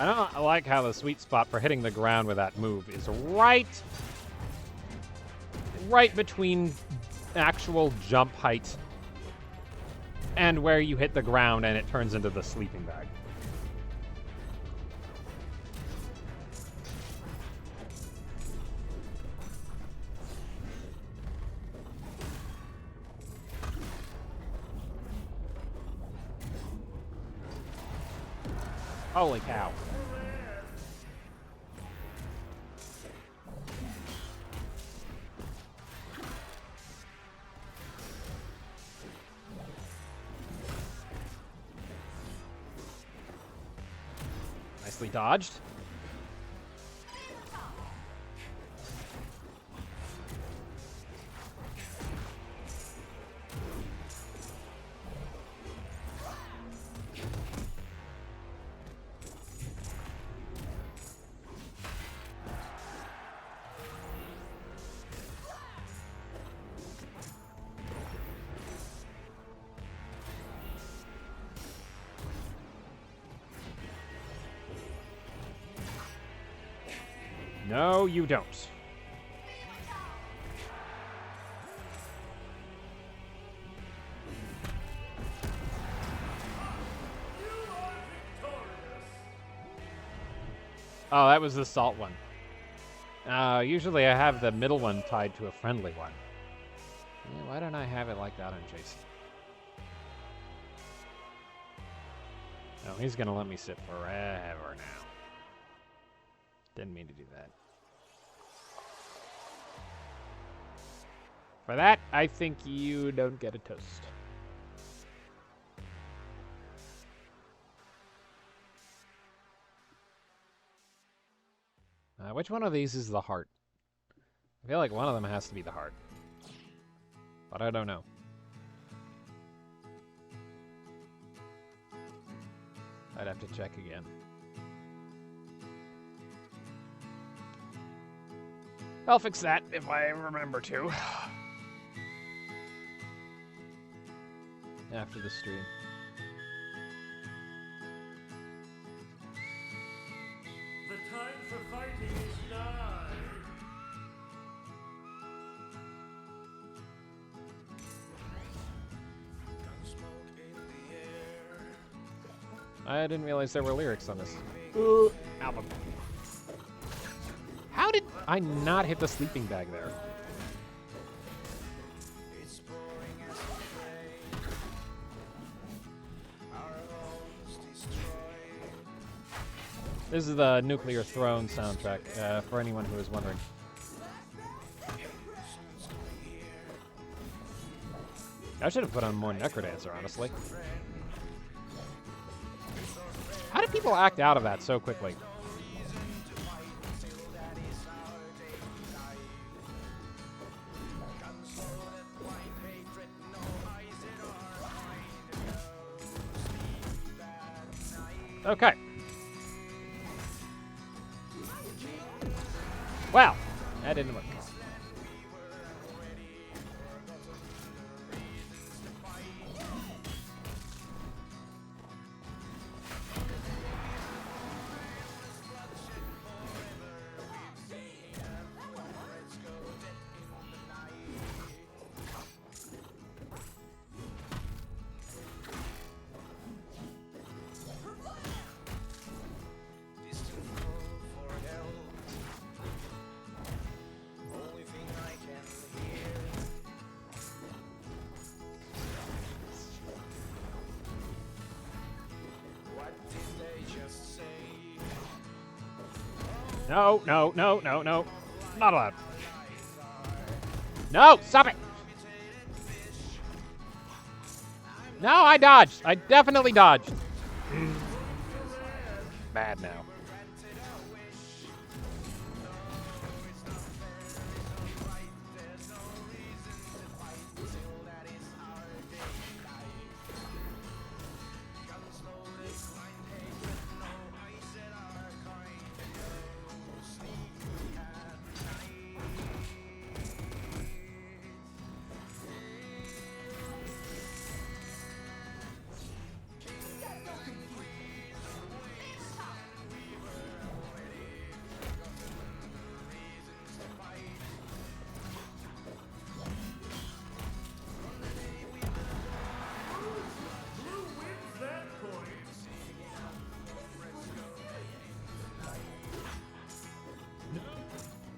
I don't like how the sweet spot for hitting the ground with that move is right between actual jump height and where you hit the ground and it turns into the sleeping bag. Holy cow. Nicely dodged. No, you don't. Oh, that was the salt one. Usually I have the middle one tied to a friendly one. Yeah, why don't I have it like that on Jason? Oh, he's gonna let me sit forever now. Didn't mean to do that. For that, I think you don't get a toast. Which one of these is the heart? I feel like one of them has to be the heart. But I don't know. I'd have to check again. I'll fix that if I remember to. After the stream. The time for fighting is nigh. I didn't realize there were lyrics on this album. How did I not hit the sleeping bag there? This is the Nuclear Throne soundtrack, for anyone who is wondering. I should have put on more Necrodancer, honestly. How do people act out of that so quickly? Okay. Wow, that didn't work. No, no, no, no, no. Not allowed. No, stop it. No, I dodged. I definitely dodged. Bad now.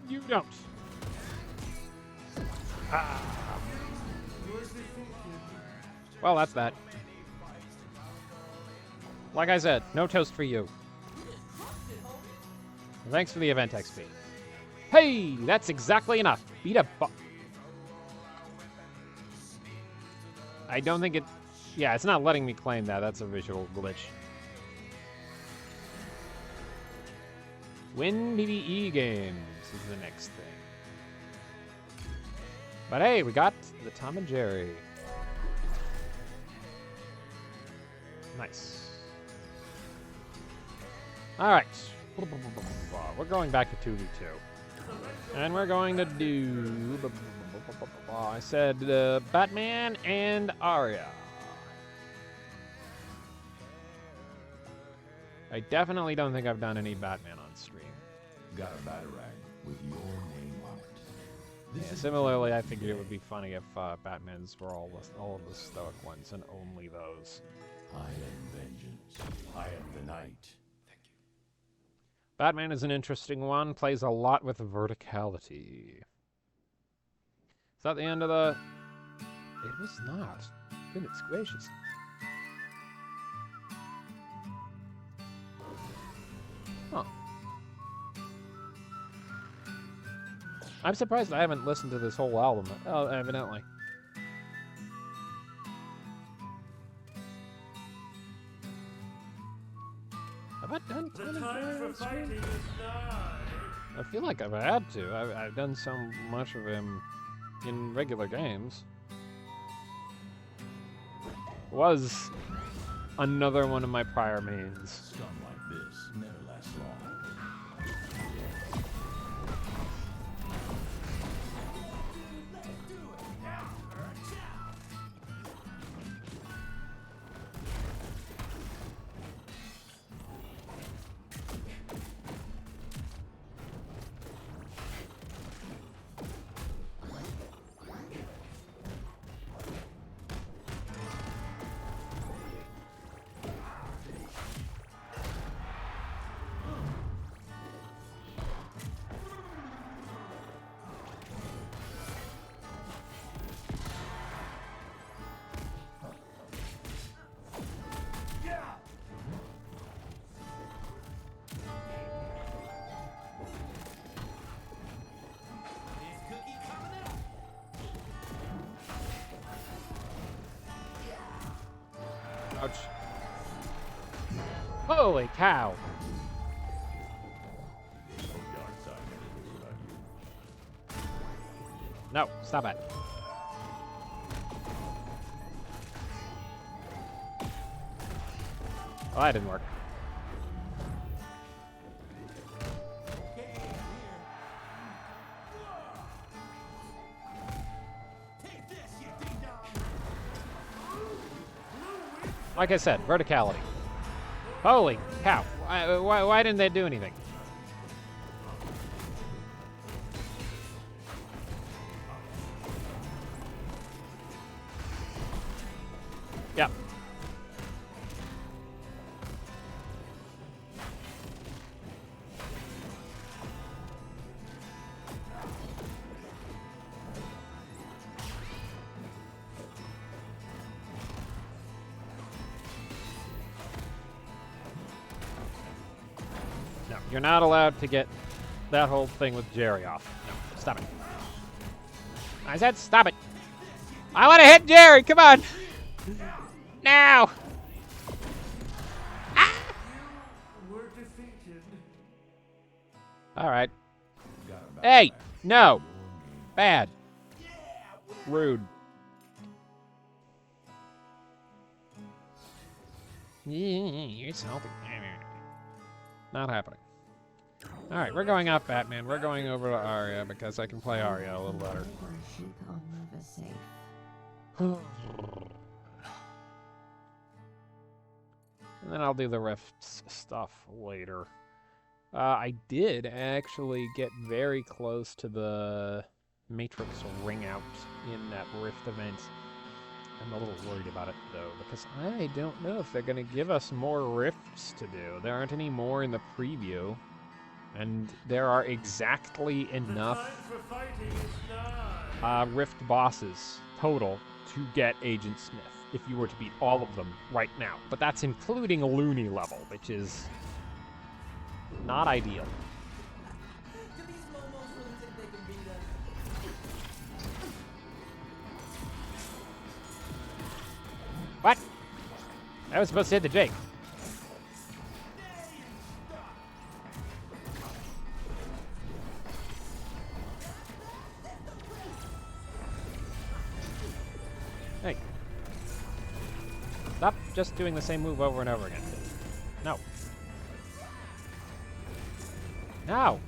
You don't. Ah. Well, that's that. Like I said, no toast for you. Thanks for the event XP. Hey, that's exactly enough. Beat a bu- I don't think it... Yeah, it's not letting me claim that. That's a visual glitch. Win PvE games is the next thing. But hey, we got the Tom and Jerry. Nice. All right. We're going back to 2v2. And we're going to do... I said Batman and Arya. I definitely don't think I've done any Batman on stream. Got a batarang with your name on it. Yeah, similarly, I figured it would be funny if Batmans were all of the stoic ones and only those. I am vengeance. I am the night. Batman is an interesting one. Plays a lot with verticality. Is that the end of the... It was not. Goodness gracious. Huh. I'm surprised I haven't listened to this whole album. Oh, evidently. Have I done The time for fighting is nigh. I feel like I've had to. I've done so much of him in regular games. Was another one of my prior mains. Scum like this never lasts long. Ouch. Holy cow. No, stop it. Oh, that didn't work. Like I said, verticality. Holy cow. Why didn't they do anything? Yep. No, you're not allowed to get that whole thing with Jerry off. No, stop it. I said stop it. I want to hit Jerry. Come on. Now. Ah! Were defeated. All right. Got a Hey, battle axe. no. Bad. Rude. You're salty. Not happening. All right, we're going off Batman. We're going over to Arya because I can play Arya a little better. And then I'll do the Rifts stuff later. I did actually get very close to the Matrix ring out in that Rift event. I'm a little worried about it, though, because I don't know if they're going to give us more Rifts to do. There aren't any more in the preview, and there are exactly The time enough for fighting is nigh. Rift bosses total to get Agent Smith, if you were to beat all of them right now. But that's including a Looney level, which is not ideal. What? I was supposed to hit the Jake. Hey. Stop just doing the same move over and over again. No. No.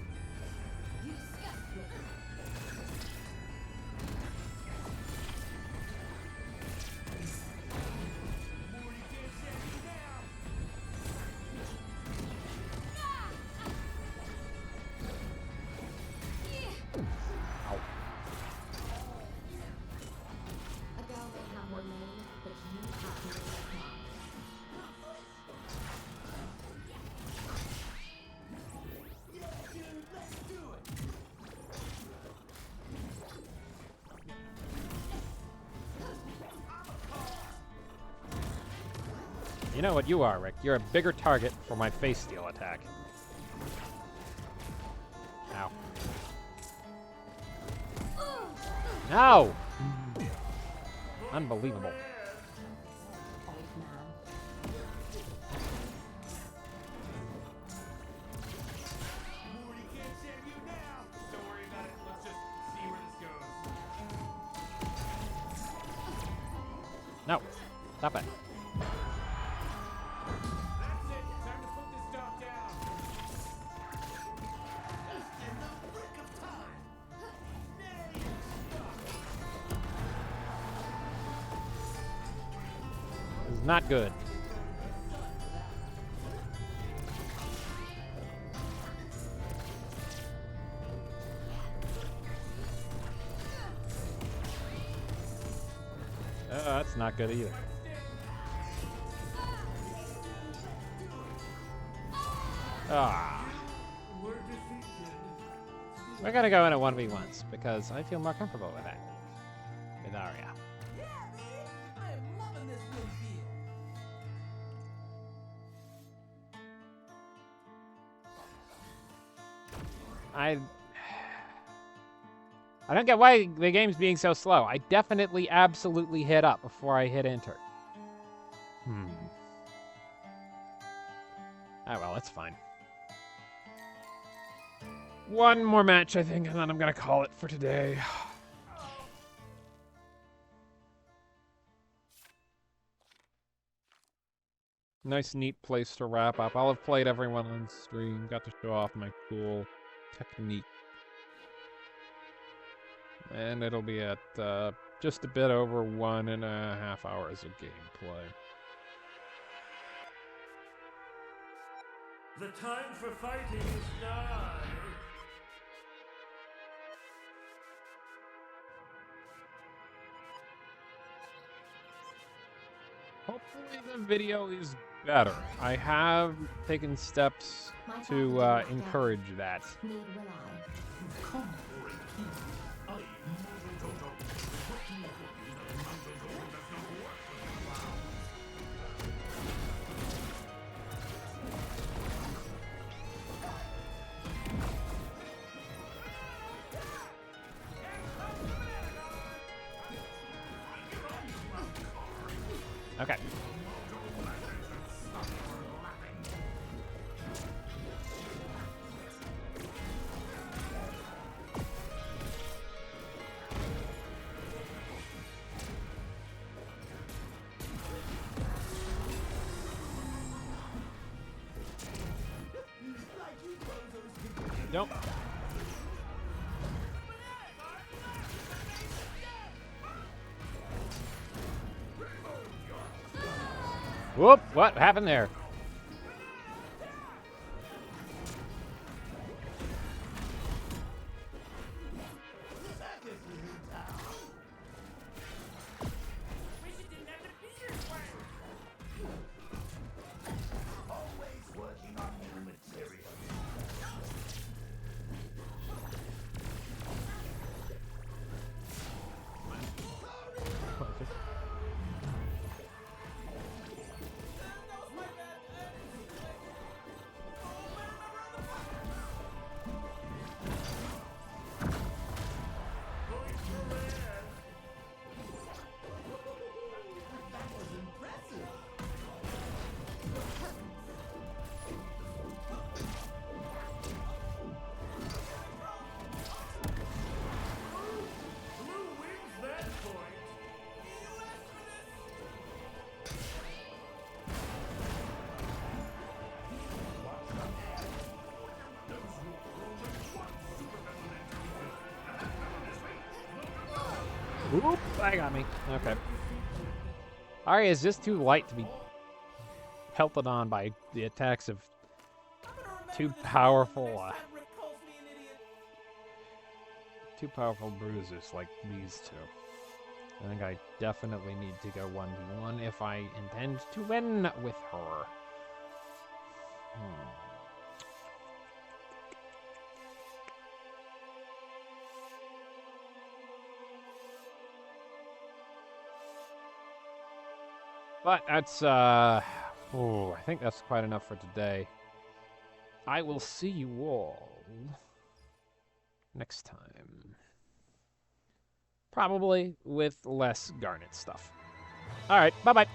You know what you are, Rick. You're a bigger target for my face steal attack. Ow. No! Unbelievable. Morty can't save you now. Don't worry about it. Let's just see where this goes. No. Stop it. That's it. Time to put this dog down. Just in the blink of time. Nay, This is not good. That's not good either. Ah. we're defeated. We're gonna go in at 1v1s because I feel more comfortable with that. With Arya. Yeah, man. I am loving this wind field. I don't get why the game's being so slow. I definitely absolutely hit up before I hit enter. Oh well, that's fine. One more match, I think, and then I'm gonna call it for today. Nice, neat place to wrap up. I'll have played everyone on stream, got to show off my cool technique. And it'll be at just a bit over 1.5 hours of gameplay. The time for fighting is nigh. Hopefully the video is better. I have taken steps to encourage that. Need will I? Okay. Nope. Whoop! What happened there? Always working on new material. Blue wins that point. Whoop! That got me. Okay. Arya is just too light to be pelted on by the attacks of two powerful, two powerful bruisers like these two. I think I definitely need to go 1v1 if I intend to win with her. But that's Oh, I think that's quite enough for today. I will see you all next time. Probably with less Garnet stuff. All right, bye-bye.